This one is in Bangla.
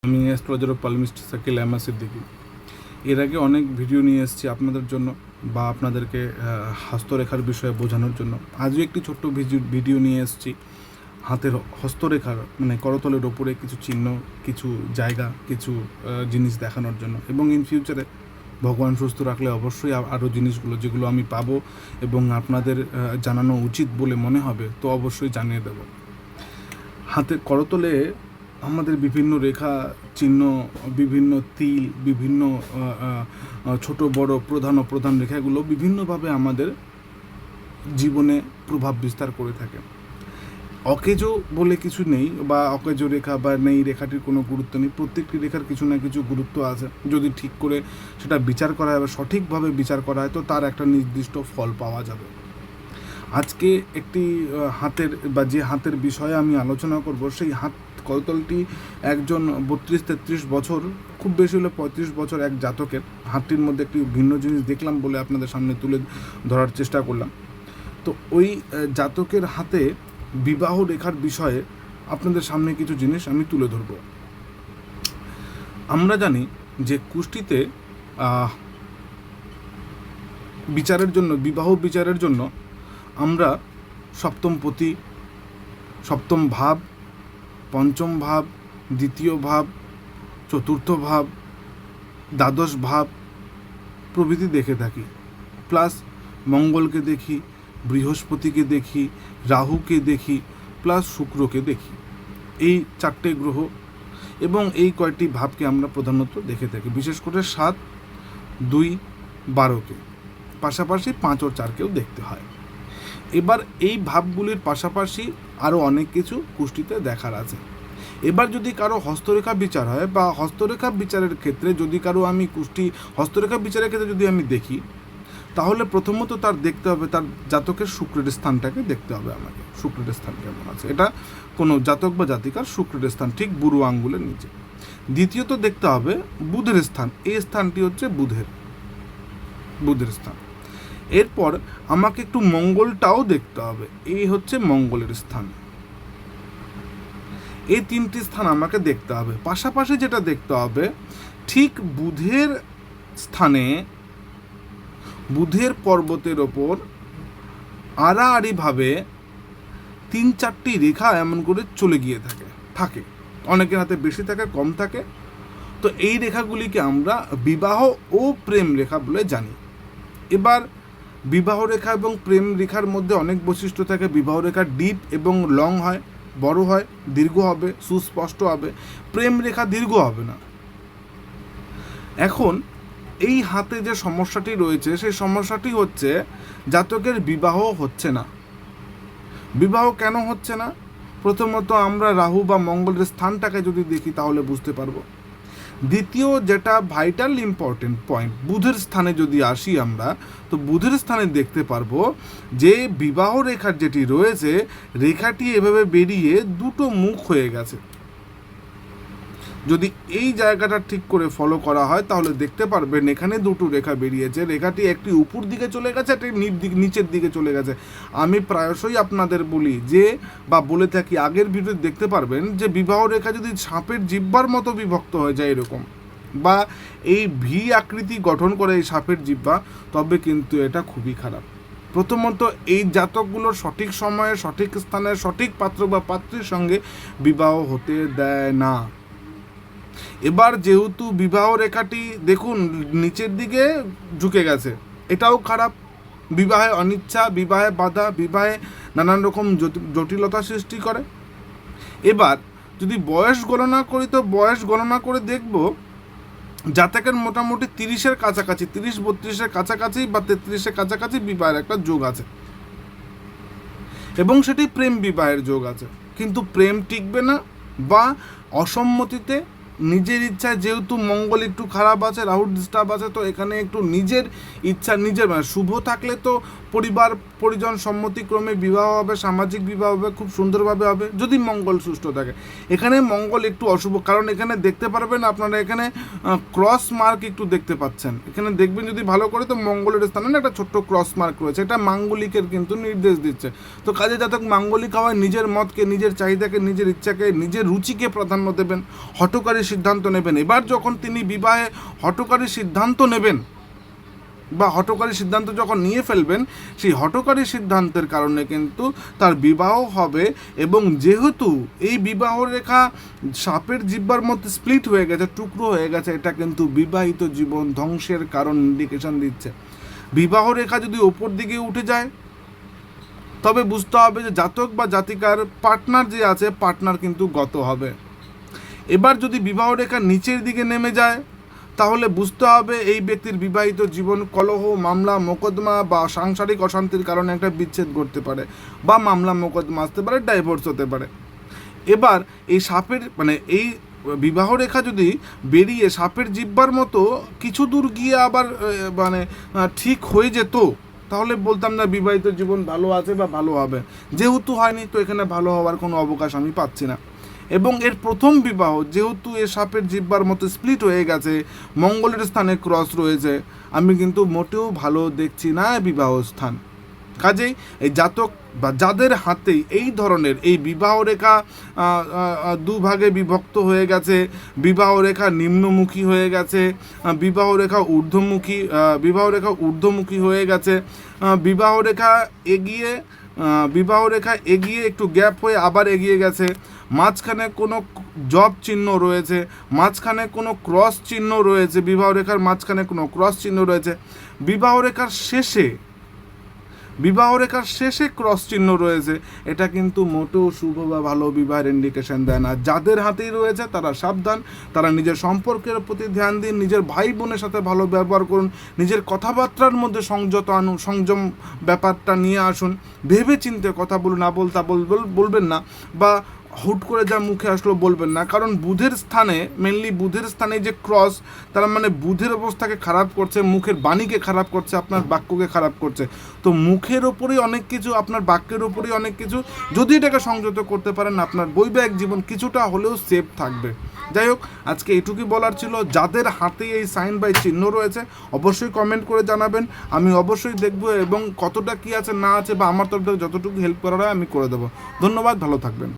আমি অ্যাস্ট্রোলজার ও পালমিস্ট সাকিল আহমেদ সিদ্দিকী। এর আগে অনেক ভিডিও নিয়ে এসেছি আপনাদের জন্য বা আপনাদেরকে হস্তরেখার বিষয়ে বোঝানোর জন্য। আজও একটি ছোট্ট ভিডিও নিয়ে এসেছি হাতের হস্তরেখার মানে করতলের ওপরে কিছু চিহ্ন, কিছু জায়গা, কিছু জিনিস দেখানোর জন্য। এবং ইন ফিউচারে ভগবান সুস্থ রাখলে অবশ্যই আরও জিনিসগুলো যেগুলো আমি পাবো এবং আপনাদের জানানো উচিত বলে মনে হবে তো অবশ্যই জানিয়ে দেব। হাতের করতলে আমাদের বিভিন্ন রেখা চিহ্ন, বিভিন্ন তিল, বিভিন্ন ছোট বড় প্রধান রেখাগুলো বিভিন্নভাবে আমাদের জীবনে প্রভাব বিস্তার করে থাকে। অকেজো বলে কিছু নেই বা অকেজো রেখা বা নেই রেখাটির কোনো গুরুত্ব নেই। প্রত্যেকটি রেখার কিছু না কিছু গুরুত্ব আছে। যদি ঠিক করে সেটা বিচার করা হয় বা সঠিকভাবে বিচার করা হয় তো তার একটা নির্দিষ্ট ফল পাওয়া যাবে। আজকে একটি হাতের বা যে হাতের বিষয়ে আমি আলোচনা করব সেই হাত করতলটি একজন 32-33 বছর, খুব বেশি হলে 35 বছর এক জাতকের। হাতটির মধ্যে একটি ভিন্ন জিনিস দেখলাম বলে আপনাদের সামনে তুলে ধরার চেষ্টা করলাম। তো ওই জাতকের হাতে বিবাহ রেখার বিষয়ে আপনাদের সামনে কিছু জিনিস আমি তুলে ধরব। আমরা জানি যে কুষ্টিতে বিচারের জন্য, বিবাহ বিচারের জন্য আমরা সপ্তমপতি, সপ্তম ভাব, পঞ্চম ভাব, দ্বিতীয় ভাব, চতুর্থ ভাব, দ্বাদশ ভাব প্রভৃতি দেখে থাকি। প্লাস মঙ্গলকে দেখি, বৃহস্পতিকে দেখি, রাহুকে দেখি, প্লাস শুক্রকে দেখি। এই 4টে গ্রহ এবং এই কয়টি ভাবকে আমরা প্রধানত দেখে থাকি। বিশেষ করে 7, 2, 12কে, পাশাপাশি 5 ও 4কেও দেখতে হয়। এবার এই ভাবগুলির পাশাপাশি আরও অনেক কিছু কুষ্টিতে দেখার আছে। এবার যদি কারো হস্তরেখা বিচার হয় বা হস্তরেখা বিচারের ক্ষেত্রে যদি কারো আমি হস্তরেখা বিচারের ক্ষেত্রে যদি আমি দেখি, তাহলে প্রথমত তার দেখতে হবে তার জাতকের শুক্রের স্থানটাকে দেখতে হবে আমাকে। শুক্রের স্থান কেমন আছে, এটা কোনো জাতক বা জাতিকার শুক্রের স্থান ঠিক বুড়ো আঙ্গুলের নিচে। দ্বিতীয়ত দেখতে হবে বুধের স্থান। এই স্থানটি হচ্ছে বুধের স্থান। এরপর আমাকে একটু মঙ্গলটাও দেখতে হবে। এই হচ্ছে মঙ্গলের স্থান। এই 3টি স্থান আমাকে দেখতে হবে। পাশাপাশি যেটা দেখতে হবে, ঠিক বুধের স্থানে, বুধের পর্বতের ওপর আড়াআড়িভাবে 3-4টি রেখা এমন করে চলে গিয়ে থাকে। অনেকের হাতে বেশি থাকে, কম থাকে। তো এই রেখাগুলিকে আমরা বিবাহ ও প্রেম রেখা বলে জানি। এবার বিবাহ রেখা এবং প্রেম রেখার মধ্যে অনেক বৈশিষ্ট্য থাকে। বিবাহ রেখা ডিপ এবং লং হয়, বড় হয়, দীর্ঘ হবে, সুস্পষ্ট হবে। প্রেম রেখা দীর্ঘ হবে না। এখন এই হাতে যে সমস্যাটি রয়েছে সেই সমস্যাটি হচ্ছে জাতকের বিবাহ হচ্ছে না। বিবাহ কেন হচ্ছে না? প্রথমত আমরা রাহু বা মঙ্গলের স্থানটাকে যদি দেখি তাহলে বুঝতে পারবো। দ্বিতীয় যেটা ভাইটাল ইম্পর্টেন্ট পয়েন্ট, বুধের স্থানে যদি আসি আমরা, তো বুধের স্থানে দেখতে পারবো যে বিবাহ রেখার যেটি রয়েছে রেখাটি এভাবে বেরিয়ে 2টো মুখ হয়ে গেছে। যদি এই জায়গাটা ঠিক করে ফলো করা হয় তাহলে দেখতে পারবেন এখানে 2টো রেখা বেরিয়েছে। রেখাটি একটি উপর দিকে চলে গেছে, একটি নিচের দিকে চলে গেছে। আমি প্রায়শই আপনাদের বলি যে বা বলে থাকি, আগের ভিডিও দেখতে পারবেন যে বিবাহ রেখা যদি সাপের জিহ্বার মতো বিভক্ত হয়ে যায় এরকম, বা এই ভি আকৃতি গঠন করে এই সাপের জিহ্বা, তবে কিন্তু এটা খুবই খারাপ। প্রথমত এই জাতকগুলোর সঠিক সময়ে, সঠিক স্থানে, সঠিক পাত্র বা পাত্রীর সঙ্গে বিবাহ হতে দেয় না। এবার যেহেতু বিবাহ রেখাটি দেখুন নিচের দিকে ঝুঁকে গেছে, এটাও খারাপ। বিবাহে অনিচ্ছা, বিবাহে বাধা, বিবাহে নানান রকম জটিলতা সৃষ্টি করে। এবার যদি বয়স গণনা করি তো বয়স গণনা করে দেখব জাতকের মোটামুটি 30-এর কাছাকাছি, 30-32-এর কাছাকাছি বা 33-এর কাছাকাছি বিবাহের একটা যোগ আছে এবং সেটি প্রেম বিবাহের যোগ আছে। কিন্তু প্রেম টিকবে না বা অসম্মতিতে, নিজের ইচ্ছায়, যেহেতু মঙ্গল একটু খারাপ আছে, রাহুর ডিস্টার্ব আছে, তো এখানে একটু নিজের ইচ্ছা, নিজের মানে শুভ থাকলে তো পরিবার পরিজন সম্মতিক্রমে বিবাহ হবে, সামাজিক বিবাহ হবে, খুব সুন্দরভাবে হবে যদি মঙ্গল সুস্থ থাকে। এখানে মঙ্গল একটু অশুভ, কারণ এখানে দেখতে পারবেন আপনারা এখানে ক্রস মার্ক একটু দেখতে পাচ্ছেন। এখানে দেখবেন যদি ভালো করে তো মঙ্গলের স্থানে না একটা ছোট্ট ক্রস মার্ক রয়েছে, এটা মাঙ্গলিকের কিন্তু নির্দেশ দিচ্ছে। তো কাজে জাতক মাঙ্গলিক হওয়ায় নিজের মতকে, নিজের চাহিদাকে, নিজের ইচ্ছাকে, নিজের রুচিকে প্রাধান্য দেবেন, হঠকারী সিদ্ধান্ত নেবেন। এবার যখন তিনি বিবাহে হঠকারী সিদ্ধান্ত নেবেন বা হঠকারী সিদ্ধান্ত যখন নিয়ে ফেলবেন, সেই হঠকারী সিদ্ধান্তের কারণে কিন্তু তার বিবাহ হবে। এবং যেহেতু এই বিবাহ রেখা সাপের জিহ্বার মধ্যে স্প্লিট হয়ে গেছে, টুকরো হয়ে গেছে, এটা কিন্তু বিবাহিত জীবন ধ্বংসের কারণ ইন্ডিকেশন দিচ্ছে। বিবাহ রেখা যদি ওপর দিকে উঠে যায় তবে বুঝতে হবে যে জাতক বা জাতিকার পার্টনার যে আছে, পার্টনার কিন্তু গত হবে। এবার যদি বিবাহ রেখা নিচের দিকে নেমে যায় তাহলে বুঝতে হবে এই ব্যক্তির বিবাহিত জীবন কলহ, মামলা, মোকদ্দমা বা সাংসারিক অশান্তির কারণে একটা বিচ্ছেদ করতে পারে, বা মামলা মোকদ্দমা আসতে পারে, ডাইভোর্স হতে পারে। এবার এই সাপের এই বিবাহ রেখা যদি বেরিয়ে সাপের জিহ্বার মতো কিছু দূর গিয়ে আবার ঠিক হয়ে যেত, তাহলে বলতাম না বিবাহিত জীবন ভালো আছে বা ভালো হবে। যেহেতু হয়নি, তো এখানে ভালো হওয়ার কোনো অবকাশ আমি পাচ্ছি না। এবং এর প্রথম বিবাহ যেহেতু এ সাপের জিহ্বার মতো স্প্লিট হয়ে গেছে, মঙ্গলের স্থানে ক্রস রয়েছে, আমি কিন্তু মোটেও ভালো দেখছি না বিবাহ স্থান। কাজেই এই জাতক বা যাদের হাতেই এই ধরনের এই বিবাহ রেখা দুভাগে বিভক্ত হয়ে গেছে, বিবাহ রেখা নিম্নমুখী হয়ে গেছে, বিবাহ রেখা ঊর্ধ্বমুখী হয়ে গেছে, বিবাহ রেখা এগিয়ে একটু গ্যাপ হয়ে আবার এগিয়ে গেছে, মাঝখানে কোনো জব চিহ্ন রয়েছে, মাঝখানে কোনো ক্রস চিহ্ন রয়েছে, বিবাহ রেখার মাঝখানে কোনো ক্রস চিহ্ন রয়েছে, বিবাহ রেখার শেষে ক্রস চিহ্ন রয়েছে, এটা কিন্তু মোটেও শুভ বা ভালো বিবাহের ইন্ডিকেশন দেয় না। যাদের হাতেই রয়েছে তারা সাবধান, তারা নিজের সম্পর্কের প্রতি ধ্যান দিন, নিজের ভাই বোনের সাথে ভালো ব্যবহার করুন, নিজের কথাবার্তার মধ্যে সংযম ব্যাপারটা নিয়ে আসুন, ভেবে চিন্তে কথা বলুন, বলবেন না, বা হুট করে যা মুখে আসলো বলবেন না। কারণ বুধের স্থানে যে ক্রস, তার বুধের অবস্থাকে খারাপ করছে, মুখের বাণীকে খারাপ করছে, আপনার বাক্যকে খারাপ করছে। তো মুখের ওপরেই অনেক কিছু, আপনার বাক্যের ওপরেই অনেক কিছু, যদি এটাকে সংযত করতে পারেন আপনার বৈবাহিক জীবন কিছুটা হলেও সেফ থাকবে। যাই হোক, আজকে এইটুকুই বলার ছিল। যাদের হাতে এই সাইন বাই চিহ্ন রয়েছে অবশ্যই কমেন্ট করে জানাবেন, আমি অবশ্যই দেখব এবং কতটা কি আছে না আছে বা আমার তরফ থেকে যতটুকু হেল্প করার হয় আমি করে দেবো। ধন্যবাদ, ভালো থাকবেন।